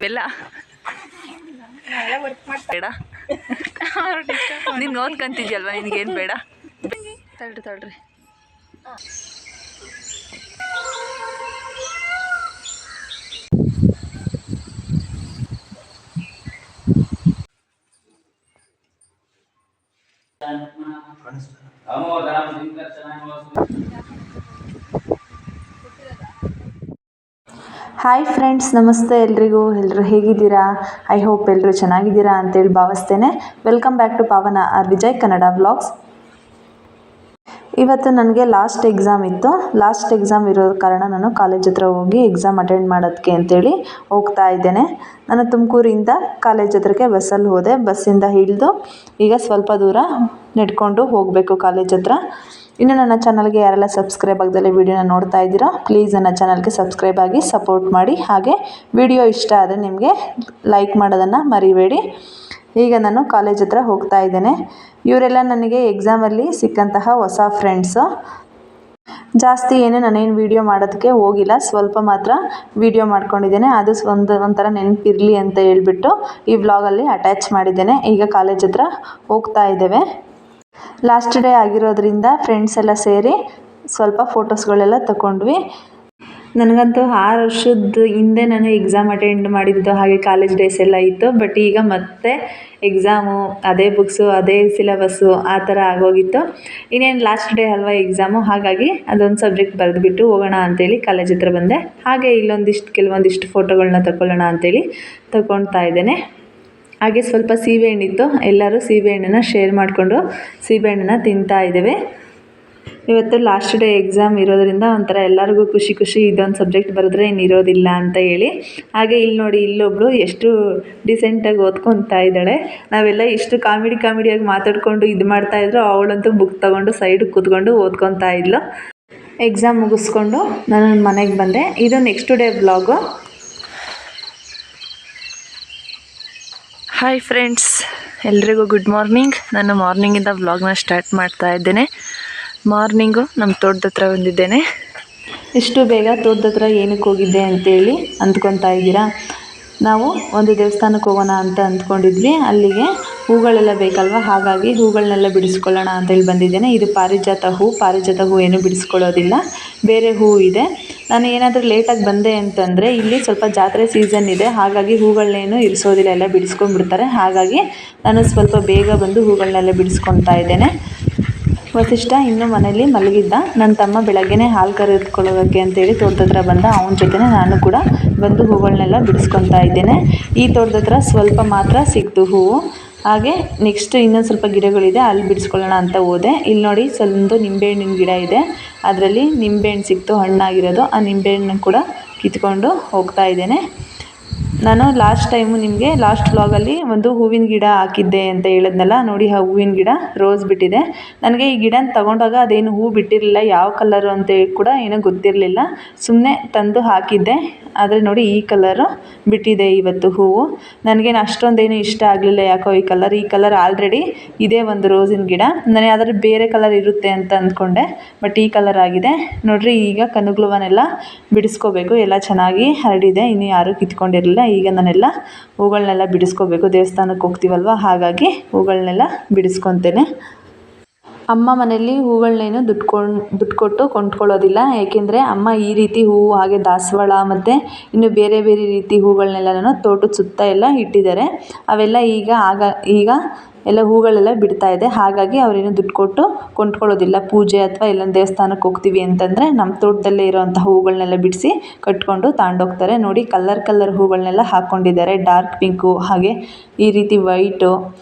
ಬೆಲ್ಲ ಬೇಡ, ನೀನು ಓದ್ಕೊಂತಿದ್ಯಲ್ವ, ನಿನಗೇನು ಬೇಡ. ತಡ್ರಿ ಹಾಯ್ ಫ್ರೆಂಡ್ಸ್, ನಮಸ್ತೆ ಎಲ್ರಿಗೂ. ಎಲ್ಲರೂ ಹೇಗಿದ್ದೀರಾ? ಐ ಹೋಪ್ ಎಲ್ಲರೂ ಚೆನ್ನಾಗಿದ್ದೀರಾ ಅಂತೇಳಿ ಭಾವಿಸ್ತೇನೆ. ವೆಲ್ಕಮ್ ಬ್ಯಾಕ್ ಟು ಪಾವನ ಆರ್ ವಿಜಯ್ ಕನ್ನಡ ವ್ಲಾಗ್ಸ್. ಇವತ್ತು ನನಗೆ ಲಾಸ್ಟ್ ಎಕ್ಸಾಮ್ ಇತ್ತು. ಲಾಸ್ಟ್ ಎಕ್ಸಾಮ್ ಇರೋ ಕಾರಣ ನಾನು ಕಾಲೇಜ್ ಹತ್ರ ಹೋಗಿ ಎಕ್ಸಾಮ್ ಅಟೆಂಡ್ ಮಾಡೋದಕ್ಕೆ ಅಂತೇಳಿ ಹೋಗ್ತಾ ಇದ್ದೇನೆ. ನಾನು ತುಮಕೂರಿಂದ ಕಾಲೇಜ್ ಹತ್ರಕ್ಕೆ ಬಸ್ಸಲ್ಲಿ ಹೋದೆ. ಬಸ್ಸಿಂದ ಇಳಿದು ಈಗ ಸ್ವಲ್ಪ ದೂರ ನಡ್ಕೊಂಡು ಹೋಗಬೇಕು ಕಾಲೇಜ್ ಹತ್ರ. ಇನ್ನು ನನ್ನ ಚಾನಲ್ಗೆ ಯಾರೆಲ್ಲ ಸಬ್ಸ್ಕ್ರೈಬ್ ಆಗದಲ್ಲೇ ವಿಡಿಯೋನ ನೋಡ್ತಾ ಇದ್ದೀರಾ, ಪ್ಲೀಸ್ ನನ್ನ ಚಾನಲ್ಗೆ ಸಬ್ಸ್ಕ್ರೈಬ್ ಆಗಿ ಸಪೋರ್ಟ್ ಮಾಡಿ. ಹಾಗೆ ವಿಡಿಯೋ ಇಷ್ಟ ಆದರೆ ನಿಮಗೆ ಲೈಕ್ ಮಾಡೋದನ್ನು ಮರಿಬೇಡಿ. ಈಗ ನಾನು ಕಾಲೇಜ್ ಹತ್ರ ಹೋಗ್ತಾ ಇದ್ದೇನೆ. ಇವರೆಲ್ಲ ನನಗೆ ಎಕ್ಸಾಮಲ್ಲಿ ಸಿಕ್ಕಂತಹ ಹೊಸ ಫ್ರೆಂಡ್ಸು. ಜಾಸ್ತಿ ನಾನೇನು ವೀಡಿಯೋ ಮಾಡೋದಕ್ಕೆ ಹೋಗಿಲ್ಲ, ಸ್ವಲ್ಪ ಮಾತ್ರ ವೀಡಿಯೋ ಮಾಡ್ಕೊಂಡಿದ್ದೇನೆ. ಅದು ಒಂಥರ ನೆನಪಿರಲಿ ಅಂತ ಹೇಳ್ಬಿಟ್ಟು ಈ ವ್ಲಾಗಲ್ಲಿ ಅಟ್ಯಾಚ್ ಮಾಡಿದ್ದೇನೆ. ಈಗ ಕಾಲೇಜ್ ಹತ್ರ ಹೋಗ್ತಾ ಇದ್ದೇವೆ. ಲಾಸ್ಟ್ ಡೇ ಆಗಿರೋದ್ರಿಂದ ಫ್ರೆಂಡ್ಸ್ ಎಲ್ಲ ಸೇರಿ ಸ್ವಲ್ಪ ಫೋಟೋಸ್ಗಳೆಲ್ಲ ತಗೊಂಡ್ವಿ. ನನಗಂತೂ 6 ವರ್ಷದ ಹಿಂದೆ ನಾನು ಎಕ್ಸಾಮ್ ಅಟೆಂಡ್ ಮಾಡಿದ್ದು, ಹಾಗೆ ಕಾಲೇಜ್ ಡೇಸ್ ಎಲ್ಲ ಇತ್ತು. ಬಟ್ ಈಗ ಮತ್ತೆ ಎಕ್ಸಾಮು, ಅದೇ ಬುಕ್ಸು, ಅದೇ ಸಿಲೆಬಸ್ಸು, ಆ ಥರ ಆಗೋಗಿತ್ತು. ಇನ್ನೇನು ಲಾಸ್ಟ್ ಡೇ ಅಲ್ವಾ ಎಕ್ಸಾಮು, ಹಾಗಾಗಿ ಅದೊಂದು ಸಬ್ಜೆಕ್ಟ್ ಬರೆದುಬಿಟ್ಟು ಹೋಗೋಣ ಅಂತೇಳಿ ಕಾಲೇಜ್ ಹತ್ರ ಬಂದೆ. ಹಾಗೆ ಕೆಲವೊಂದಿಷ್ಟು ಫೋಟೋಗಳನ್ನ ತಗೊಳ್ಳೋಣ ಅಂತೇಳಿ ತಗೊಳ್ತಾ ಇದ್ದೇನೆ. ಹಾಗೆ ಸ್ವಲ್ಪ ಸೀಬೆಹಣ್ಣಿತ್ತು, ಎಲ್ಲರೂ ಸೀಬೆಹಣ್ಣನ್ನು ಶೇರ್ ಮಾಡಿಕೊಂಡು ಸೀಬೆಹಣ್ಣನ್ನು ತಿಂತಾ ಇದ್ದೇವೆ. ಇವತ್ತು ಲಾಸ್ಟ್ ಡೇ ಎಕ್ಸಾಮ್ ಇರೋದ್ರಿಂದ ಒಂಥರ ಎಲ್ಲರಿಗೂ ಖುಷಿ, ಇದೊಂದು ಸಬ್ಜೆಕ್ಟ್ ಬರೆದ್ರೆ ಇನ್ನಿರೋದಿಲ್ಲ ಅಂತ ಹೇಳಿ. ಹಾಗೆ ಇಲ್ಲಿ ನೋಡಿ, ಇಲ್ಲೊಬ್ಳು ಎಷ್ಟು ಡಿಸೆಂಟಾಗಿ ಓದ್ಕೊತಾ ಇದ್ದಾಳೆ. ನಾವೆಲ್ಲ ಇಷ್ಟು ಕಾಮಿಡಿಯಾಗಿ ಮಾತಾಡ್ಕೊಂಡು ಇದು ಮಾಡ್ತಾಯಿದ್ರು, ಅವಳಂತೂ ಬುಕ್ ತೊಗೊಂಡು ಸೈಡಿಗೆ ಕೂತ್ಕೊಂಡು ಓದ್ಕೊತಾ ಇದ್ಲು. ಎಕ್ಸಾಮ್ ಮುಗಿಸ್ಕೊಂಡು ನಾನು ಮನೆಗೆ ಬಂದೆ. ಇದು next day vlog. Hi friends, ಎಲ್ರಿಗೂ ಗುಡ್ ಮಾರ್ನಿಂಗ್. ನಾನು ಮಾರ್ನಿಂಗಿಂದ ವ್ಲಾಗ್ನ ಸ್ಟಾರ್ಟ್ ಮಾಡ್ತಾ ಇದ್ದೇನೆ. ಮಾರ್ನಿಂಗು ನಮ್ಮ ತೋಟದ ಹತ್ರ ಬಂದಿದ್ದೇನೆ. ಇಷ್ಟು ಬೇಗ ತೋಟದ ಹತ್ರ ಏನಕ್ಕೆ ಹೋಗಿದ್ದೆ ಅಂತೇಳಿ ಅಂದ್ಕೊತಾ ಇದ್ದೀರಾ? ನಾವು ಒಂದು ದೇವಸ್ಥಾನಕ್ಕೆ ಹೋಗೋಣ ಅಂತ ಅಂದ್ಕೊಂಡಿದ್ವಿ. ಅಲ್ಲಿಗೆ ಹೂಗಳೆಲ್ಲ ಬೇಕಲ್ವ, ಹಾಗಾಗಿ ಹೂಗಳನ್ನೆಲ್ಲ ಬಿಡಿಸ್ಕೊಳ್ಳೋಣ ಅಂತೇಳಿ ಬಂದಿದ್ದೇನೆ. ಇದು ಪಾರಿಜಾತ ಹೂ ಏನು ಬಿಡಿಸ್ಕೊಳ್ಳೋದಿಲ್ಲ, ಬೇರೆ ಹೂ ಇದೆ. ನಾನು ಏನಾದರೂ ಲೇಟಾಗಿ ಬಂದೆ ಅಂತಂದರೆ ಇಲ್ಲಿ ಸ್ವಲ್ಪ ಜಾತ್ರೆ ಸೀಸನ್ ಇದೆ, ಹಾಗಾಗಿ ಹೂಗಳನ್ನೇನು ಇರಿಸೋದಿಲ್ಲ, ಎಲ್ಲ ಬಿಡಿಸ್ಕೊಂಡ್ಬಿಡ್ತಾರೆ. ಹಾಗಾಗಿ ನಾನು ಸ್ವಲ್ಪ ಬೇಗ ಬಂದು ಹೂಗಳನ್ನೆಲ್ಲ ಬಿಡಿಸ್ಕೊತಾ ಇದ್ದೇನೆ. ವಸಿಷ್ಠ ಇನ್ನೂ ಮನೇಲಿ ಮಲಗಿದ್ದ. ನನ್ನ ತಮ್ಮ ಬೆಳಗ್ಗೆನೇ ಹಾಲು ಕರೆದುಕೊಳ್ಳೋದಕ್ಕೆ ಅಂತೇಳಿ ತೋಟದ ಹತ್ರ ಬಂದ. ಅವನ ಜೊತೆ ನಾನು ಕೂಡ ಬಂದು ಹೂಗಳನ್ನೆಲ್ಲ ಬಿಡಿಸ್ಕೊತಾ ಇದ್ದೇನೆ. ಈ ತೋಟದ ಹತ್ರ ಸ್ವಲ್ಪ ಮಾತ್ರ ಸಿಕ್ತು ಹೂವು. ಹಾಗೆ ನೆಕ್ಸ್ಟ್ ಇನ್ನೊಂದು ಸ್ವಲ್ಪ ಗಿಡಗಳಿದೆ, ಅಲ್ಲಿ ಬಿಡಿಸ್ಕೊಳ್ಳೋಣ ಅಂತ ಹೋದೆ. ಇಲ್ಲಿ ನೋಡಿ, ಒಂದು ನಿಂಬೆಹಣ್ಣಿನ ಗಿಡ ಇದೆ, ಅದರಲ್ಲಿ ನಿಂಬೆಹಣ್ಣು ಸಿಕ್ತು, ಹಣ್ಣಾಗಿರೋದು. ಆ ನಿಂಬೆಹಣ್ಣು ಕೂಡ ಕಿತ್ಕೊಂಡು ಹೋಗ್ತಾ ಇದ್ದೇನೆ. ನಾನು ಲಾಸ್ಟ್ ಟೈಮು ನಿಮಗೆ ಲಾಸ್ಟ್ ವ್ಲಾಗಲ್ಲಿ ಒಂದು ಹೂವಿನ ಗಿಡ ಹಾಕಿದ್ದೆ ಅಂತ ಹೇಳಿದ್ನಲ್ಲ, ನೋಡಿ ಆ ಹೂವಿನ ಗಿಡ ರೋಸ್ ಬಿಟ್ಟಿದೆ. ನನಗೆ ಈ ಗಿಡನ ತಗೊಂಡಾಗ ಅದೇನು ಹೂ ಬಿಟ್ಟಿರಲಿಲ್ಲ, ಯಾವ ಕಲರು ಅಂತ ಕೂಡ ಏನೂ ಗೊತ್ತಿರಲಿಲ್ಲ. ಸುಮ್ಮನೆ ತಂದು ಹಾಕಿದ್ದೆ, ಆದರೆ ನೋಡಿ ಈ ಕಲರು ಬಿಟ್ಟಿದೆ ಇವತ್ತು ಹೂವು. ನನಗೇನು ಅಷ್ಟೊಂದೇನು ಇಷ್ಟ ಆಗಲಿಲ್ಲ ಯಾಕೋ ಈ ಕಲರ್ ಆಲ್ರೆಡಿ ಇದೇ ಒಂದು ರೋಸಿನ ಗಿಡ. ನಾನು ಯಾವ್ದಾದ್ರು ಬೇರೆ ಕಲರ್ ಇರುತ್ತೆ ಅಂತ ಅಂದ್ಕೊಂಡೆ, ಬಟ್ ಈ ಕಲರ್ ಆಗಿದೆ ನೋಡಿರಿ. ಈಗ ಕನಗುಲುವನ್ನೆಲ್ಲ ಬಿಡಿಸ್ಕೋಬೇಕು, ಎಲ್ಲ ಚೆನ್ನಾಗಿ ಹರಡಿದೆ, ಇನ್ನೂ ಯಾರೂ ಕಿತ್ಕೊಂಡಿರಲಿಲ್ಲ. ಈಗ ನಾನೆಲ್ಲ ಹೂಗಳನ್ನೆಲ್ಲ ಬಿಡಿಸ್ಕೋಬೇಕು, ದೇವಸ್ಥಾನಕ್ಕೆ ಹೋಗ್ತೀವಲ್ವ, ಹಾಗಾಗಿ ಹೂಗಳನ್ನೆಲ್ಲ ಬಿಡಿಸ್ಕೊತೇನೆ. ಅಮ್ಮ ಮನೆಯಲ್ಲಿ ಹೂಗಳನ್ನೇನು ದುಡ್ಡು ಕೊಟ್ಟು ಕೊಂಡ್ಕೊಳ್ಳೋದಿಲ್ಲ. ಏಕೆಂದರೆ ಅಮ್ಮ ಈ ರೀತಿ ಹೂವು, ಹಾಗೆ ದಾಸವಾಳ ಮತ್ತು ಇನ್ನು ಬೇರೆ ರೀತಿ ಹೂಗಳನ್ನೆಲ್ಲನೂ ತೋಟದ ಸುತ್ತ ಎಲ್ಲ ಇಟ್ಟಿದ್ದಾರೆ. ಅವೆಲ್ಲ ಈಗ ಎಲ್ಲ ಹೂಗಳೆಲ್ಲ ಬಿಡ್ತಾ ಇದೆ, ಹಾಗಾಗಿ ಅವರೇನು ದುಡ್ಡು ಕೊಟ್ಟು ಕೊಂಡ್ಕೊಳ್ಳೋದಿಲ್ಲ. ಪೂಜೆ ಅಥವಾ ಎಲ್ಲ ದೇವಸ್ಥಾನಕ್ಕೆ ಹೋಗ್ತೀವಿ ಅಂತಂದರೆ ನಮ್ಮ ತೋಟದಲ್ಲೇ ಇರೋವಂಥ ಹೂಗಳನ್ನೆಲ್ಲ ಬಿಡಿಸಿ ಕಟ್ಕೊಂಡು ತಗೊಂಡೋಗ್ತಾರೆ. ನೋಡಿ, ಕಲರ್ ಹೂಗಳನ್ನೆಲ್ಲ ಹಾಕ್ಕೊಂಡಿದ್ದಾರೆ. ಡಾರ್ಕ್ ಪಿಂಕು, ಹಾಗೆ ಈ ರೀತಿ ವೈಟು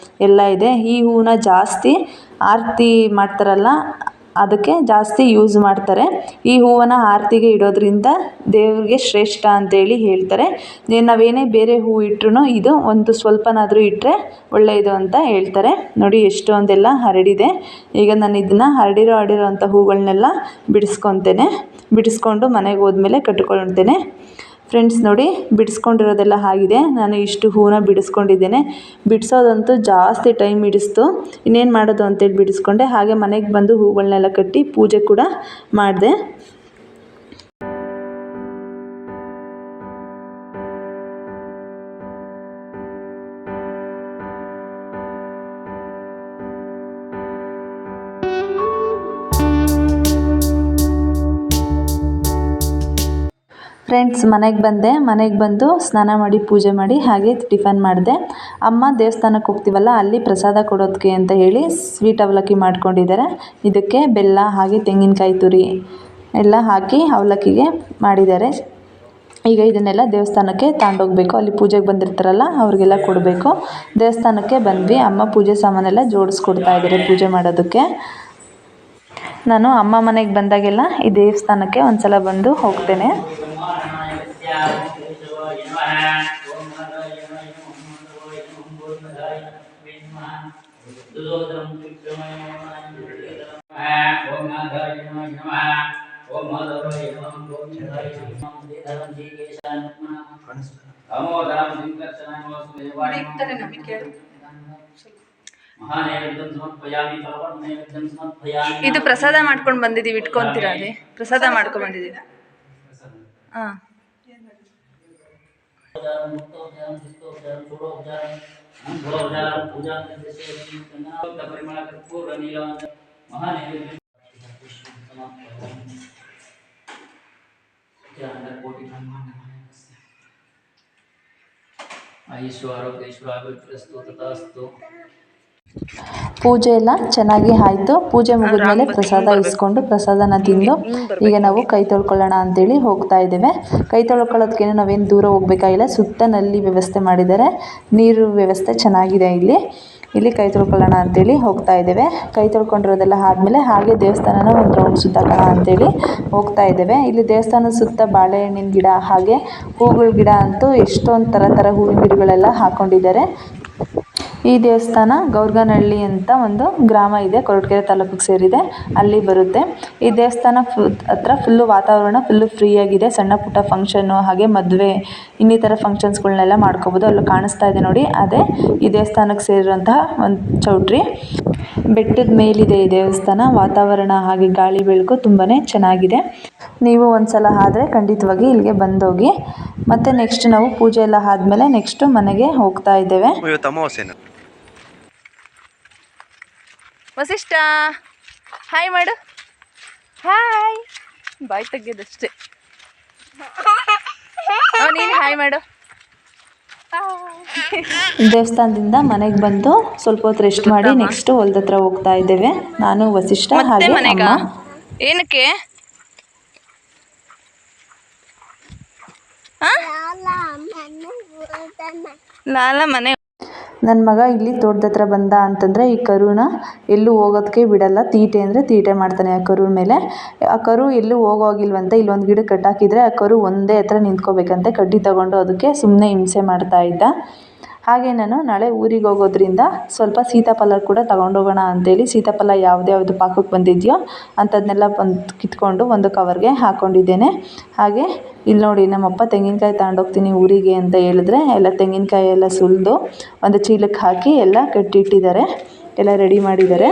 ಎಲ್ಲ ಇದೆ. ಈ ಹೂವನ್ನ ಜಾಸ್ತಿ ಆರತಿ ಮಾಡ್ತಾರಲ್ಲ, ಅದಕ್ಕೆ ಜಾಸ್ತಿ ಯೂಸ್ ಮಾಡ್ತಾರೆ. ಈ ಹೂವನ್ನು ಆರತಿಗೆ ಇಡೋದ್ರಿಂದ ದೇವ್ರಿಗೆ ಶ್ರೇಷ್ಠ ಅಂತೇಳಿ ಹೇಳ್ತಾರೆ. ನಾವೇನೇ ಬೇರೆ ಹೂವು ಇಟ್ಟರು ಇದು ಒಂದು ಸ್ವಲ್ಪನಾದರೂ ಇಟ್ಟರೆ ಒಳ್ಳೆಯದು ಅಂತ ಹೇಳ್ತಾರೆ. ನೋಡಿ ಎಷ್ಟೊಂದೆಲ್ಲ ಹರಡಿದೆ. ಈಗ ನಾನು ಇದನ್ನು ಹರಡಿರೋವಂಥ ಹೂಗಳನ್ನೆಲ್ಲ ಬಿಡಿಸ್ಕೊತೇನೆ. ಬಿಡಿಸ್ಕೊಂಡು ಮನೆಗೆ ಹೋದ್ಮೇಲೆ ಕಟ್ಕೊಳ್ತೇನೆ. ಫ್ರೆಂಡ್ಸ್ ನೋಡಿ ಬಿಡಿಸ್ಕೊಂಡಿರೋದೆಲ್ಲ ಆಗಿದೆ. ನಾನು ಇಷ್ಟು ಹೂವನ್ನ ಬಿಡಿಸ್ಕೊಂಡಿದ್ದೇನೆ. ಬಿಡಿಸೋದಂತೂ ಜಾಸ್ತಿ ಟೈಮ್ ಹಿಡಿಸ್ತು. ಇನ್ನೇನು ಮಾಡೋದು ಅಂತೇಳಿ ಬಿಡಿಸ್ಕೊಂಡೆ. ಹಾಗೆ ಮನೆಗೆ ಬಂದು ಹೂಗಳನ್ನೆಲ್ಲ ಕಟ್ಟಿ ಪೂಜೆ ಕೂಡ ಮಾಡಿದೆ. ಫ್ರೆಂಡ್ಸ್ ಮನೆಗೆ ಬಂದು ಸ್ನಾನ ಮಾಡಿ ಪೂಜೆ ಮಾಡಿ ಹಾಗೆ ಟಿಫನ್ ಮಾಡಿದೆ. ಅಮ್ಮ ದೇವಸ್ಥಾನಕ್ಕೆ ಹೋಗ್ತೀವಲ್ಲ ಅಲ್ಲಿ ಪ್ರಸಾದ ಕೊಡೋದಕ್ಕೆ ಅಂತ ಹೇಳಿ ಸ್ವೀಟ್ ಅವಲಕ್ಕಿ ಮಾಡ್ಕೊಂಡಿದ್ದಾರೆ. ಇದಕ್ಕೆ ಬೆಲ್ಲ ಹಾಗೆ ತೆಂಗಿನಕಾಯಿ ತುರಿ ಎಲ್ಲ ಹಾಕಿ ಅವಲಕ್ಕಿಗೆ ಮಾಡಿದ್ದಾರೆ. ಈಗ ಇದನ್ನೆಲ್ಲ ದೇವಸ್ಥಾನಕ್ಕೆ ತಗೊಂಡೋಗ್ಬೇಕು. ಅಲ್ಲಿ ಪೂಜೆಗೆ ಬಂದಿರ್ತಾರಲ್ಲ ಅವ್ರಿಗೆಲ್ಲ ಕೊಡಬೇಕು. ದೇವಸ್ಥಾನಕ್ಕೆ ಬಂದ್ವಿ. ಅಮ್ಮ ಪೂಜೆ ಸಾಮಾನೆಲ್ಲ ಜೋಡಿಸ್ಕೊಡ್ತಾ ಇದ್ದಾರೆ ಪೂಜೆ ಮಾಡೋದಕ್ಕೆ. ನಾನು ಅಮ್ಮ ಮನೆಗೆ ಬಂದಾಗೆಲ್ಲ ಈ ದೇವಸ್ಥಾನಕ್ಕೆ ಒಂದ್ಸಲ ಬಂದು ಹೋಗ್ತೇನೆ. ಇದು ಪ್ರಸಾದ ಮಾಡ್ಕೊಂಡು ಬಂದಿದ್ದೀವಿ, ಇಟ್ಕೊಂತೀರಾ? ಅದೇ ಪ್ರಸಾದ ಮಾಡ್ಕೊಂಡು ಬಂದಿದ್ದೀವಿ. ಹಾಂ, ಪೂಜೆ ಎಲ್ಲ ಚೆನ್ನಾಗಿ ಆಯಿತು. ಪೂಜೆ ಮುಗಿದ್ಮೇಲೆ ಪ್ರಸಾದ ಇಸ್ಕೊಂಡು ಪ್ರಸಾದನ ತಿಂದು ಈಗ ನಾವು ಕೈ ತೊಳ್ಕೊಳ್ಳೋಣ ಅಂತೇಳಿ ಹೋಗ್ತಾ ಇದ್ದೇವೆ. ಕೈ ತೊಳ್ಕೊಳ್ಳೋದಕ್ಕೇನು ನಾವೇನು ದೂರ ಹೋಗ್ಬೇಕಾಗಿಲ್ಲ. ಸುತ್ತ ನಲ್ಲಿ ವ್ಯವಸ್ಥೆ ಮಾಡಿದ್ದಾರೆ. ನೀರು ವ್ಯವಸ್ಥೆ ಚೆನ್ನಾಗಿದೆ. ಇಲ್ಲಿ ಕೈ ತೊಳ್ಕೊಳ್ಳೋಣ ಅಂತೇಳಿ ಹೋಗ್ತಾ ಇದ್ದೇವೆ. ಕೈ ತೊಳ್ಕೊಂಡಿರೋದೆಲ್ಲ ಆದಮೇಲೆ ಹಾಗೆ ದೇವಸ್ಥಾನನ ಒಂದು ರೌಂಡ್ ಸುತ್ತಾಕೋಣ ಅಂತೇಳಿ ಹೋಗ್ತಾ ಇದ್ದೇವೆ. ಇಲ್ಲಿ ದೇವಸ್ಥಾನದ ಸುತ್ತ ಬಾಳೆಹಣ್ಣಿನ ಗಿಡ ಹಾಗೆ ಹೂಗಳ ಗಿಡ ಅಂತೂ ಎಷ್ಟೊಂದು ಥರ ಹೂವಿನ ಗಿಡಗಳೆಲ್ಲ ಹಾಕ್ಕೊಂಡಿದ್ದಾರೆ. ಈ ದೇವಸ್ಥಾನ ಗೌರ್ಗನಹಳ್ಳಿ ಅಂತ ಒಂದು ಗ್ರಾಮ ಇದೆ, ಕೊರಟಗೆರೆ ತಾಲೂಕಿಗೆ ಸೇರಿದೆ, ಅಲ್ಲಿ ಬರುತ್ತೆ. ಈ ದೇವಸ್ಥಾನ ಹತ್ರ ಫುಲ್ಲು ವಾತಾವರಣ ಫುಲ್ಲು ಫ್ರೀಯಾಗಿದೆ. ಸಣ್ಣ ಪುಟ್ಟ ಫಂಕ್ಷನ್ನು ಹಾಗೆ ಮದುವೆ ಇನ್ನಿತರ ಫಂಕ್ಷನ್ಸ್ಗಳನ್ನೆಲ್ಲ ಮಾಡ್ಕೋಬೋದು. ಅಲ್ಲಿ ಕಾಣಿಸ್ತಾ ಇದೆ ನೋಡಿ, ಅದೇ ಈ ದೇವಸ್ಥಾನಕ್ಕೆ ಸೇರಿರುವಂತಹ ಒಂದು ಚೌಟ್ರಿ. ಬೆಟ್ಟದ ಮೇಲಿದೆ ಈ ದೇವಸ್ಥಾನ. ವಾತಾವರಣ ಹಾಗೆ ಗಾಳಿ ಬೆಳಕು ತುಂಬಾ ಚೆನ್ನಾಗಿದೆ. ನೀವು ಒಂದ್ಸಲ ಆದರೆ ಖಂಡಿತವಾಗಿ ಇಲ್ಲಿಗೆ ಬಂದೋಗಿ. ಮತ್ತು ನೆಕ್ಸ್ಟ್ ನಾವು ಪೂಜೆ ಎಲ್ಲ ಆದಮೇಲೆ ನೆಕ್ಸ್ಟು ಮನೆಗೆ ಹೋಗ್ತಾ ಇದ್ದೇವೆ. ವಸಿಷ್ಠ ಹಾಯ್ ಮಾಡು. ಹಾಯ್, ಬಾಯ್ ತೆಗೆದಷ್ಟೇ. ನೀನು ಹಾಯ್ ಮಾಡು. ದೇವಸ್ಥಾನದಿಂದ ಮನೆಗೆ ಬಂದು ಸ್ವಲ್ಪ ಹೊತ್ತು ರೆಸ್ಟ್ ಮಾಡಿ ನೆಕ್ಸ್ಟ್ ಹೊಲದ ಹತ್ರ ಹೋಗ್ತಾ ಇದ್ದೇವೆ. ನಾನು ವಸಿಷ್ಠ ಹಾಗೆ ಅಮ್ಮ. ಏನಕ್ಕೆ? ಲಾಲ ಮನೆ. ನನ್ನ ಮಗ ಇಲ್ಲಿ ತೋಟದ ಹತ್ರ ಬಂದ ಅಂತಂದರೆ ಈ ಕರುನ ಎಲ್ಲೂ ಹೋಗೋದಕ್ಕೆ ಬಿಡಲ್ಲ. ತೀಟೆ ಅಂದರೆ ತೀಟೆ ಮಾಡ್ತಾನೆ ಆ ಕರು ಮೇಲೆ. ಆ ಕರು ಎಲ್ಲೂ ಹೋಗೋಗಿಲ್ವಂತೆ. ಇಲ್ಲೊಂದು ಗಿಡಕ್ಕೆ ಕಟ್ಟಾಕಿದ್ರೆ ಆ ಕರು ಒಂದೇ ಹತ್ರ ನಿಂತ್ಕೋಬೇಕಂತೆ. ಕಡ್ಡಿ ತಗೊಂಡು ಅದಕ್ಕೆ ಸುಮ್ಮನೆ ಹಿಂಸೆ ಮಾಡ್ತಾ ಇದ್ದ. ಹಾಗೆ ನಾನು ನಾಳೆ ಊರಿಗೆ ಹೋಗೋದ್ರಿಂದ ಸ್ವಲ್ಪ ಸೀತಾಫಲ ಕೂಡ ತಗೊಂಡೋಗೋಣ ಅಂತೇಳಿ ಸೀತಾಫಲ ಯಾವ್ದು ಪಾಕಕ್ಕೆ ಬಂದಿದೆಯೋ ಅಂಥದ್ದನ್ನೆಲ್ಲ ಕಿತ್ಕೊಂಡು ಒಂದು ಕವರ್ಗೆ ಹಾಕ್ಕೊಂಡಿದ್ದೇನೆ. ಹಾಗೆ ಇಲ್ಲಿ ನೋಡಿ, ನಮ್ಮಪ್ಪ ತೆಂಗಿನಕಾಯಿ ತಗೊಂಡೋಗ್ತೀನಿ ಊರಿಗೆ ಅಂತ ಹೇಳಿದ್ರೆ ಎಲ್ಲ ತೆಂಗಿನಕಾಯಿ ಎಲ್ಲ ಸುಲಿದು ಒಂದು ಚೀಲಕ್ಕೆ ಹಾಕಿ ಎಲ್ಲ ಕಟ್ಟಿಟ್ಟಿದ್ದಾರೆ, ಎಲ್ಲ ರೆಡಿ ಮಾಡಿದ್ದಾರೆ.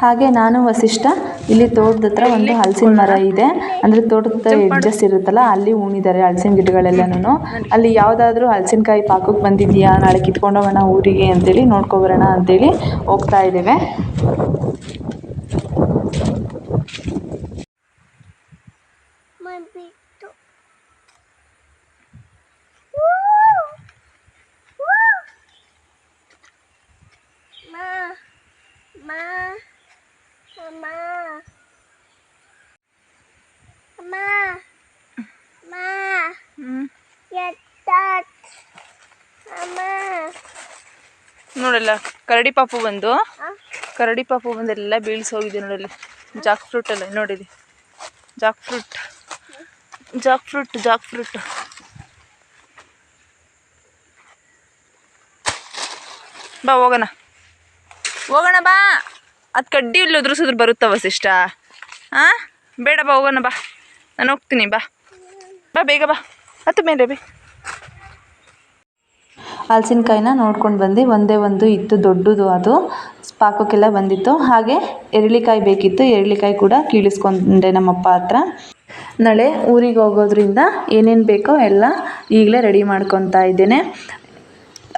ಹಾಗೆ ನಾನು ವಸಿಷ್ಠ ಇಲ್ಲಿ ತೋಟದ ಹತ್ರ ಒಂದು ಹಲಸಿನ ಮರ ಇದೆ, ಅಂದರೆ ತೋಟದ ಹತ್ರ ಎಡ್ಜಸ್ ಇರುತ್ತಲ್ಲ ಅಲ್ಲಿ ಉಣಿದ್ದಾರೆ ಹಲಸಿನ ಗಿಡಗಳೆಲ್ಲನೂ. ಅಲ್ಲಿ ಯಾವುದಾದ್ರೂ ಹಲಸಿನಕಾಯಿ ಪಾಕಕ್ಕೆ ಬಂದಿದೆಯಾ, ನಾಳೆ ಕಿತ್ಕೊಂಡೋಗೋಣ ಊರಿಗೆ ಅಂತೇಳಿ ನೋಡ್ಕೊಬರೋಣ ಅಂತೇಳಿ ಹೋಗ್ತಾ ಇದ್ದೇವೆ. ನೋಡಲ್ಲ ಕರಡಿ ಪಾಪು ಬಂದು ಎಲ್ಲ ಬೀಳ್ಸಿ ಹೋಗಿದೆ ನೋಡಲ್ಲಿ. ಜಾಕ್ ಫ್ರೂಟ್ ಎಲ್ಲ ನೋಡಿರಿ, ಜಾಕ್ ಫ್ರೂಟ್ ಬಾ ಹೋಗೋಣ ಬಾ. ಅದು ಕಡ್ಡಿ ಇಲ್ಲಿ ಉದುರಿಸಿದ್ರು ಬರುತ್ತಾ ವಸಿಷ್ಠ? ಹಾಂ ಬೇಡ ಬಾ, ಹೋಗೋಣ ಬಾ, ನಾನು ಹೋಗ್ತೀನಿ ಬಾ. ಬಾ ಬೇಗ ಬಾ ಹತ್ತು ಮೇಲೆ ಬೇ. ಹಲಸಿನಕಾಯಿನ ನೋಡ್ಕೊಂಡು ಬಂದು ಒಂದೇ ಒಂದು ಇತ್ತು ದೊಡ್ಡದು, ಅದು ಪಾಕಕ್ಕೆಲ್ಲ ಬಂದಿತ್ತು. ಹಾಗೆ ಎರಳಿಕಾಯಿ ಬೇಕಿತ್ತು, ಎರಳಿಕಾಯಿ ಕೂಡ ಕೀಳಿಸ್ಕೊಂಡೆ ನಮ್ಮಪ್ಪ ಹತ್ರ. ನಾಳೆ ಊರಿಗೆ ಹೋಗೋದ್ರಿಂದ ಏನೇನು ಬೇಕೋ ಎಲ್ಲ ಈಗಲೇ ರೆಡಿ ಮಾಡ್ಕೊತಾ ಇದ್ದೇನೆ.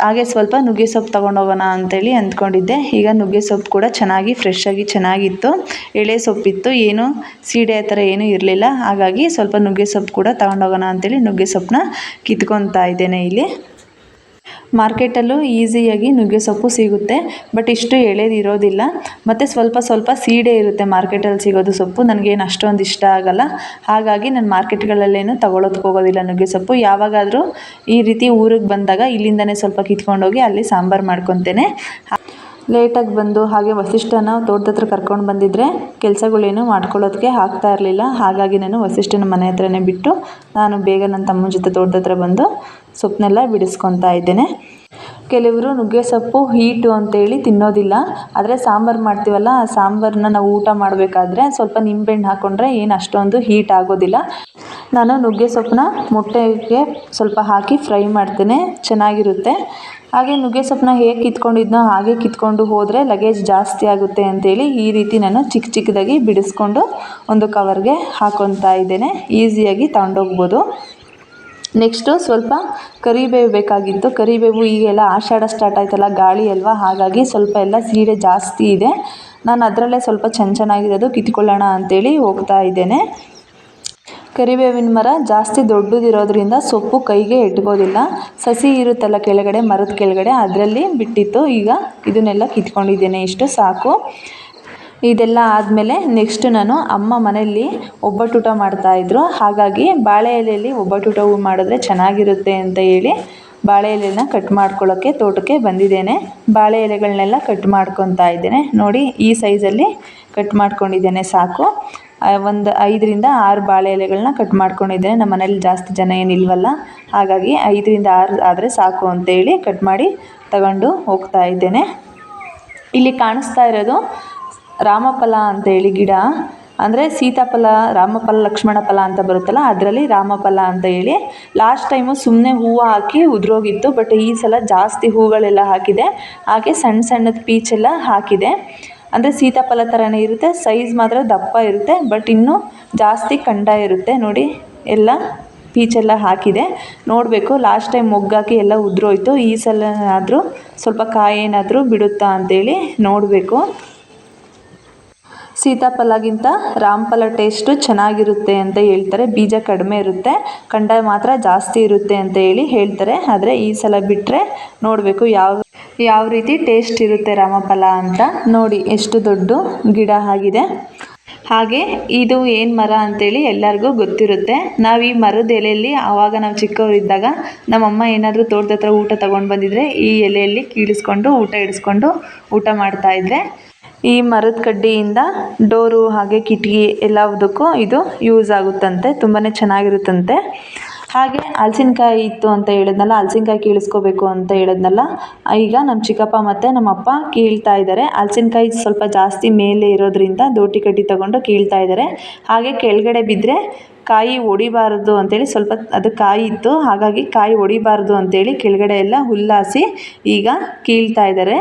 ಹಾಗೆ ಸ್ವಲ್ಪ ನುಗ್ಗೆ ಸೊಪ್ಪು ತೊಗೊಂಡೋಗೋಣ ಅಂತೇಳಿ ಅಂದ್ಕೊಂಡಿದ್ದೆ. ಈಗ ನುಗ್ಗೆ ಸೊಪ್ಪು ಕೂಡ ಚೆನ್ನಾಗಿ ಫ್ರೆಶ್ಶಾಗಿ ಚೆನ್ನಾಗಿತ್ತು, ಎಳೆ ಸೊಪ್ಪಿತ್ತು, ಏನು ಸೀಡೆ ಆ ಥರ ಏನೂ ಇರಲಿಲ್ಲ. ಹಾಗಾಗಿ ಸ್ವಲ್ಪ ನುಗ್ಗೆ ಸೊಪ್ಪು ಕೂಡ ತೊಗೊಂಡೋಗೋಣ ಅಂತೇಳಿ ನುಗ್ಗೆ ಸೊಪ್ಪನ್ನ ಕಿತ್ಕೊತಾ ಇದ್ದೇನೆ. ಇಲ್ಲಿ ಮಾರ್ಕೆಟಲ್ಲೂ ಈಸಿಯಾಗಿ ನುಗ್ಗೆ ಸೊಪ್ಪು ಸಿಗುತ್ತೆ, ಬಟ್ ಇಷ್ಟು ಎಳೆದು ಇರೋದಿಲ್ಲ, ಮತ್ತು ಸ್ವಲ್ಪ ಸ್ವಲ್ಪ ಸೀಡೆ ಇರುತ್ತೆ ಮಾರ್ಕೆಟಲ್ಲಿ ಸಿಗೋದು ಸೊಪ್ಪು. ನನಗೇನು ಅಷ್ಟೊಂದು ಇಷ್ಟ ಆಗೋಲ್ಲ, ಹಾಗಾಗಿ ನಾನು ಮಾರ್ಕೆಟ್ಗಳಲ್ಲೇನು ತೊಗೊಳೋದಕ್ಕೆ ಹೋಗೋದಿಲ್ಲ ನುಗ್ಗೆ ಸೊಪ್ಪು. ಯಾವಾಗಾದರೂ ಈ ರೀತಿ ಊರಿಗೆ ಬಂದಾಗ ಇಲ್ಲಿಂದನೇ ಸ್ವಲ್ಪ ಕಿತ್ಕೊಂಡೋಗಿ ಅಲ್ಲಿ ಸಾಂಬಾರು ಮಾಡ್ಕೊತೇನೆ. ಲೇಟಾಗಿ ಬಂದು ಹಾಗೆ ವಸಿಷ್ಠನ ತೋಟದ ಹತ್ರ ಕರ್ಕೊಂಡು ಬಂದಿದ್ದರೆ ಕೆಲಸಗಳೇನು ಮಾಡ್ಕೊಳ್ಳೋದಕ್ಕೆ ಆಗ್ತಾ ಇರಲಿಲ್ಲ. ಹಾಗಾಗಿ ನಾನು ವಸಿಷ್ಠನ ಮನೆ ಹತ್ರನೇ ಬಿಟ್ಟು ನಾನು ಬೇಗ ನನ್ನ ತಮ್ಮನ ಜೊತೆ ತೋಟದ ಹತ್ರ ಬಂದು ಸೊಪ್ಪನ್ನೆಲ್ಲ ಬಿಡಿಸ್ಕೊತಾ ಇದ್ದೇನೆ. ಕೆಲವರು ನುಗ್ಗೆ ಸೊಪ್ಪು ಹೀಟು ಅಂತೇಳಿ ತಿನ್ನೋದಿಲ್ಲ, ಆದರೆ ಸಾಂಬಾರು ಮಾಡ್ತೀವಲ್ಲ, ಆ ಸಾಂಬಾರನ್ನ ನಾವು ಊಟ ಮಾಡಬೇಕಾದ್ರೆ ಸ್ವಲ್ಪ ನಿಂಬೆಹಣ್ಣು ಹಾಕ್ಕೊಂಡ್ರೆ ಏನು ಅಷ್ಟೊಂದು ಹೀಟ್ ಆಗೋದಿಲ್ಲ. ನಾನು ನುಗ್ಗೆ ಸೊಪ್ಪನ್ನ ಮೊಟ್ಟೆಗೆ ಸ್ವಲ್ಪ ಹಾಕಿ ಫ್ರೈ ಮಾಡ್ತೇನೆ, ಚೆನ್ನಾಗಿರುತ್ತೆ. ಹಾಗೆ ನುಗ್ಗೆ ಸೊಪ್ಪನ್ನ ಹೇಗೆ ಕಿತ್ಕೊಂಡಿದ್ನೋ ಹಾಗೆ ಕಿತ್ಕೊಂಡು ಹೋದರೆ ಲಗೇಜ್ ಜಾಸ್ತಿ ಆಗುತ್ತೆ ಅಂತೇಳಿ ಈ ರೀತಿ ನಾನು ಚಿಕ್ಕ ಚಿಕ್ಕದಾಗಿ ಬಿಡಿಸ್ಕೊಂಡು ಒಂದು ಕವರ್ಗೆ ಹಾಕ್ಕೊತಾ ಇದ್ದೇನೆ, ಈಸಿಯಾಗಿ ತಗೊಂಡೋಗ್ಬೋದು. ನೆಕ್ಸ್ಟು ಸ್ವಲ್ಪ ಕರಿಬೇವು ಬೇಕಾಗಿತ್ತು. ಕರಿಬೇವು ಈಗೆಲ್ಲ ಆಷಾಢ ಸ್ಟಾರ್ಟ್ ಆಯ್ತಲ್ಲ, ಗಾಳಿ ಅಲ್ವಾ, ಹಾಗಾಗಿ ಸ್ವಲ್ಪ ಎಲ್ಲ ಸೀಡೆ ಜಾಸ್ತಿ ಇದೆ. ನಾನು ಅದರಲ್ಲೇ ಸ್ವಲ್ಪ ಚೆನ್ನಾಗಿರೋದು ಕಿತ್ಕೊಳ್ಳೋಣ ಅಂತೇಳಿ ಹೋಗ್ತಾ ಇದ್ದೇನೆ. ಕರಿಬೇವಿನ ಮರ ಜಾಸ್ತಿ ದೊಡ್ಡದಿರೋದ್ರಿಂದ ಸೊಪ್ಪು ಕೈಗೆ ಎಟ್ಕೋದಿಲ್ಲ. ಸಸಿ ಇರುತ್ತಲ್ಲ ಕೆಳಗಡೆ, ಮರದ ಕೆಳಗಡೆ, ಅದರಲ್ಲಿ ಬಿಟ್ಟಿತ್ತು. ಈಗ ಇದನ್ನೆಲ್ಲ ಕಿತ್ಕೊಂಡಿದ್ದೇನೆ, ಇಷ್ಟು ಸಾಕು. ಇದೆಲ್ಲ ಆದಮೇಲೆ ನೆಕ್ಸ್ಟ್ ನಾನು ಅಮ್ಮ ಮನೆಯಲ್ಲಿ ಒಬ್ಬಟ್ಟೂಟ ಮಾಡ್ತಾಯಿದ್ರು, ಹಾಗಾಗಿ ಬಾಳೆ ಎಲೆಯಲ್ಲಿ ಒಬ್ಬಟ್ಟೂಟ ಮಾಡಿದ್ರೆ ಚೆನ್ನಾಗಿರುತ್ತೆ ಅಂತ ಹೇಳಿ ಬಾಳೆ ಎಲೆನ ಕಟ್ ಮಾಡ್ಕೊಳ್ಳೋಕ್ಕೆ ತೋಟಕ್ಕೆ ಬಂದಿದ್ದೇನೆ. ಬಾಳೆ ಎಲೆಗಳನ್ನೆಲ್ಲ ಕಟ್ ಮಾಡ್ಕೊತಾ ಇದ್ದೇನೆ. ನೋಡಿ ಈ ಸೈಜಲ್ಲಿ ಕಟ್ ಮಾಡ್ಕೊಂಡಿದ್ದೇನೆ, ಸಾಕು. ಒಂದು 5ರಿಂದ 6 ಬಾಳೆ ಎಲೆಗಳನ್ನ ಕಟ್ ಮಾಡ್ಕೊಂಡಿದ್ದೇನೆ. ನಮ್ಮ ಮನೇಲಿ ಜಾಸ್ತಿ ಜನ ಏನಿಲ್ವಲ್ಲ, ಹಾಗಾಗಿ 5ರಿಂದ 6 ಆದರೆ ಸಾಕು ಅಂತೇಳಿ ಕಟ್ ಮಾಡಿ ತಗೊಂಡು ಹೋಗ್ತಾ ಇದ್ದೇನೆ. ಇಲ್ಲಿ ಕಾಣಿಸ್ತಾ ಇರೋದು ರಾಮಫಲ ಅಂತೇಳಿ ಗಿಡ, ಅಂದರೆ ಸೀತಾಫಲ, ರಾಮಫಲ, ಲಕ್ಷ್ಮಣ ಫಲ ಅಂತ ಬರುತ್ತಲ್ಲ, ಅದರಲ್ಲಿ ರಾಮಫಲ ಅಂತ ಹೇಳಿ. ಲಾಸ್ಟ್ ಟೈಮು ಸುಮ್ಮನೆ ಹೂವು ಹಾಕಿ ಉದುರೋಗಿತ್ತು, ಬಟ್ ಈ ಸಲ ಜಾಸ್ತಿ ಹೂಗಳೆಲ್ಲ ಹಾಕಿದೆ. ಹಾಗೆ ಸಣ್ಣ ಸಣ್ಣದ ಪೀಚೆಲ್ಲ ಹಾಕಿದೆ. ಅಂದರೆ ಸೀತಾಫಲ ಥರನೇ ಇರುತ್ತೆ, ಸೈಜ್ ಮಾತ್ರ ದಪ್ಪ ಇರುತ್ತೆ, ಬಟ್ ಇನ್ನೂ ಜಾಸ್ತಿ ಕಂಡ ಇರುತ್ತೆ. ನೋಡಿ ಎಲ್ಲ ಪೀಚೆಲ್ಲ ಹಾಕಿದೆ. ನೋಡಬೇಕು, ಲಾಸ್ಟ್ ಟೈಮ್ ಮೊಗ್ಗಾಕಿ ಎಲ್ಲ ಉದುರೋಯ್ತು. ಈ ಸಲ ಆದರೂ ಸ್ವಲ್ಪ ಕಾಯಿ ಏನಾದರೂ ಬಿಡುತ್ತಾ ಅಂತೇಳಿ ನೋಡಬೇಕು. ಸೀತಾಫಲಗಿಂತ ರಾಮಫಲ ಟೇಸ್ಟು ಚೆನ್ನಾಗಿರುತ್ತೆ ಅಂತ ಹೇಳ್ತಾರೆ. ಬೀಜ ಕಡಿಮೆ ಇರುತ್ತೆ, ಕಂಡ ಮಾತ್ರ ಜಾಸ್ತಿ ಇರುತ್ತೆ ಅಂತ ಹೇಳಿ ಹೇಳ್ತಾರೆ. ಆದರೆ ಈ ಸಲ ಬಿಟ್ಟರೆ ನೋಡಬೇಕು ಯಾವ ರೀತಿ ಟೇಸ್ಟ್ ಇರುತ್ತೆ ರಾಮಫಲ ಅಂತ. ನೋಡಿ ಎಷ್ಟು ದೊಡ್ಡ ಗಿಡ ಆಗಿದೆ. ಹಾಗೆ ಇದು ಏನು ಮರ ಅಂತೇಳಿ ಎಲ್ಲರಿಗೂ ಗೊತ್ತಿರುತ್ತೆ. ನಾವು ಈ ಮರದ ಎಲೆಯಲ್ಲಿ ಆವಾಗ ನಾವು ಚಿಕ್ಕವರಿದ್ದಾಗ ನಮ್ಮಮ್ಮ ಏನಾದರೂ ತೋಟದ ಹತ್ರ ಊಟ ತೊಗೊಂಡು ಬಂದಿದ್ರೆ ಈ ಎಲೆಯಲ್ಲಿ ಕೀಳಿಸ್ಕೊಂಡು ಊಟ ಇಡಿಸ್ಕೊಂಡು ಊಟ ಮಾಡ್ತಾಯಿದ್ರೆ. ಈ ಮರದ ಕಡ್ಡಿಯಿಂದ ಡೋರು ಹಾಗೆ ಕಿಟಕಿ ಎಲ್ಲದಕ್ಕೂ ಇದು ಯೂಸ್ ಆಗುತ್ತಂತೆ, ತುಂಬಾ ಚೆನ್ನಾಗಿರುತ್ತಂತೆ. ಹಾಗೆ ಹಲಸಿನಕಾಯಿ ಇತ್ತು ಅಂತ ಹೇಳಿದ್ನಲ್ಲ, ಹಲಸಿನಕಾಯಿ ಕೀಳಿಸ್ಕೋಬೇಕು ಅಂತ ಹೇಳಿದ್ನಲ್ಲ, ಈಗ ನಮ್ಮ ಚಿಕ್ಕಪ್ಪ ಮತ್ತು ನಮ್ಮಪ್ಪ ಕೀಳ್ತಾ ಇದ್ದಾರೆ. ಹಲಸಿನಕಾಯಿ ಸ್ವಲ್ಪ ಜಾಸ್ತಿ ಮೇಲೆ ಇರೋದ್ರಿಂದ ದೋಟಿ ಕಡ್ಡಿ ತೊಗೊಂಡು ಕೀಳ್ತಾ ಇದ್ದಾರೆ. ಹಾಗೆ ಕೆಳಗಡೆ ಬಿದ್ದರೆ ಕಾಯಿ ಹೊಡಿಬಾರ್ದು ಅಂತೇಳಿ, ಸ್ವಲ್ಪ ಅದು ಕಾಯಿ ಇತ್ತು, ಹಾಗಾಗಿ ಕಾಯಿ ಹೊಡಿಬಾರ್ದು ಅಂತೇಳಿ ಕೆಳಗಡೆ ಎಲ್ಲ ಹುಲ್ಲಾಸಿ ಈಗ ಕೀಳ್ತಾ ಇದ್ದಾರೆ.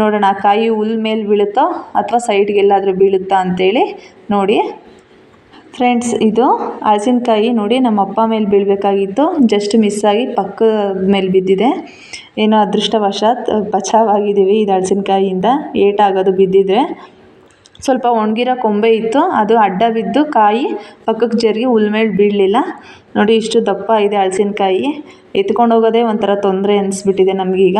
ನೋಡೋಣ ಕಾಯಿ ಹುಲ್ ಮೇಲೆ ಬೀಳುತ್ತೋ ಅಥವಾ ಸೈಡ್ಗೆಲ್ಲಾದರೂ ಬೀಳುತ್ತಾ ಅಂತೇಳಿ ನೋಡಿ. ಫ್ರೆಂಡ್ಸ್, ಇದು ಹಲಸಿನಕಾಯಿ ನೋಡಿ ನಮ್ಮ ಅಪ್ಪ ಮೇಲೆ ಬೀಳಬೇಕಾಗಿತ್ತು, ಜಸ್ಟ್ ಮಿಸ್ಸಾಗಿ ಪಕ್ಕದ ಮೇಲೆ ಬಿದ್ದಿದೆ. ಏನೋ ಅದೃಷ್ಟವಶಾತ್ ಬಚಾವಾಗಿದ್ದೀವಿ ಇದು ಹಲಸಿನಕಾಯಿಯಿಂದ. ಏಟಾಗೋದು ಬಿದ್ದಿದ್ರೆ. ಸ್ವಲ್ಪ ಒಣಗಿರೋ ಕೊಂಬೆ ಇತ್ತು, ಅದು ಅಡ್ಡ ಬಿದ್ದು ಕಾಯಿ ಪಕ್ಕಕ್ಕೆ ಜರುಗಿ ಹುಲ್ ಮೇಲೆ ಬೀಳಲಿಲ್ಲ. ನೋಡಿ ಇಷ್ಟು ದಪ್ಪ ಇದೆ ಹಲಸಿನಕಾಯಿ. ಎತ್ಕೊಂಡು ಹೋಗೋದೇ ಒಂಥರ ತೊಂದರೆ ಅನಿಸ್ಬಿಟ್ಟಿದೆ ನಮಗೀಗ.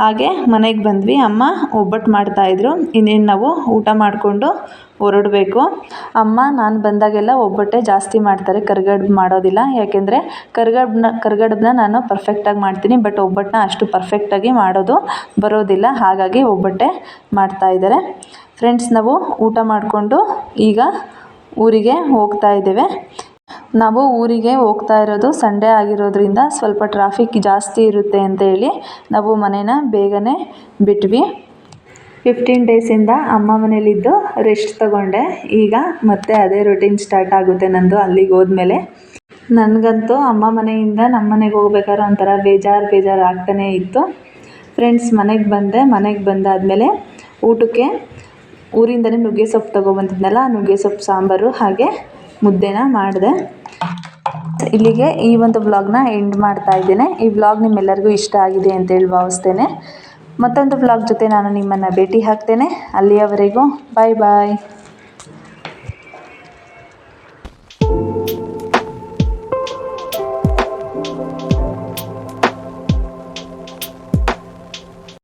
ಹಾಗೆ ಮನೆಗೆ ಬಂದ್ವಿ. ಅಮ್ಮ ಒಬ್ಬಟ್ಟು ಮಾಡ್ತಾಯಿದ್ರು. ಇನ್ನೇನು ನಾವು ಊಟ ಮಾಡಿಕೊಂಡು ಹೊರಡಬೇಕು. ಅಮ್ಮ ನಾನು ಬಂದಾಗೆಲ್ಲ ಒಬ್ಬಟ್ಟೆ ಜಾಸ್ತಿ ಮಾಡ್ತಾರೆ, ಕರಿಗಡುಬು ಮಾಡೋದಿಲ್ಲ. ಯಾಕೆಂದರೆ ಕರಿಗಡುಬನ್ನ ನಾನು ಪರ್ಫೆಕ್ಟಾಗಿ ಮಾಡ್ತೀನಿ, ಬಟ್ ಒಬ್ಬಟ್ಟನ್ನ ಅಷ್ಟು ಪರ್ಫೆಕ್ಟಾಗಿ ಮಾಡೋದು ಬರೋದಿಲ್ಲ. ಹಾಗಾಗಿ ಒಬ್ಬಟ್ಟೆ ಮಾಡ್ತಾಯಿದ್ದಾರೆ. ಫ್ರೆಂಡ್ಸ್, ನಾವು ಊಟ ಮಾಡಿಕೊಂಡು ಈಗ ಊರಿಗೆ ಹೋಗ್ತಾ ಇದ್ದೇವೆ. ನಾವು ಊರಿಗೆ ಹೋಗ್ತಾ ಇರೋದು ಸಂಡೇ ಆಗಿರೋದ್ರಿಂದ ಸ್ವಲ್ಪ ಟ್ರಾಫಿಕ್ ಜಾಸ್ತಿ ಇರುತ್ತೆ ಅಂತ ಹೇಳಿ ನಾವು ಮನೇನ ಬೇಗನೆ ಬಿಟ್ವಿ. 15 ಡೇಸಿಂದ ಅಮ್ಮ ಮನೇಲಿದ್ದು ರೆಸ್ಟ್ ತಗೊಂಡೆ. ಈಗ ಮತ್ತೆ ಅದೇ ರೊಟೀನ್ ಸ್ಟಾರ್ಟ್ ಆಗುತ್ತೆ ನಂದು ಅಲ್ಲಿಗೆ ಹೋದ್ಮೇಲೆ. ನನಗಂತೂ ಅಮ್ಮ ಮನೆಯಿಂದ ನಮ್ಮ ಮನೆಗೆ ಹೋಗ್ಬೇಕಾದ್ರೆ ಒಂಥರ ಬೇಜಾರು ಆಗ್ತಾನೇ ಇತ್ತು. ಫ್ರೆಂಡ್ಸ್ ಮನೆಗೆ ಬಂದಾದಮೇಲೆ ಊಟಕ್ಕೆ ಊರಿಂದನೇ ನುಗ್ಗೆ ಸೊಪ್ಪು ತೊಗೊಬಂದಿದ್ನಲ್ಲ, ನುಗ್ಗೆ ಸೊಪ್ಪು ಸಾಂಬಾರು ಹಾಗೆ ಮುದ್ದೆನ ಮಾಡಿದೆ. ಇಲ್ಲಿಗೆ ಈ ಒಂದು ವ್ಲಾಗ್ನ ಎಂಡ್ ಮಾಡ್ತಾ ಇದ್ದೇನೆ. ಈ ವ್ಲಾಗ್ ನಿಮ್ಮೆಲ್ಲರಿಗೂ ಇಷ್ಟ ಆಗಿದೆ ಅಂತೇಳಿ ಭಾವಿಸ್ತೇನೆ. ಮತ್ತೊಂದು ವ್ಲಾಗ್ ಜೊತೆ ನಾನು ನಿಮ್ಮನ್ನು ಭೇಟಿ ಆಗ್ತೇನೆ. ಅಲ್ಲಿಯವರೆಗೂ ಬಾಯ್.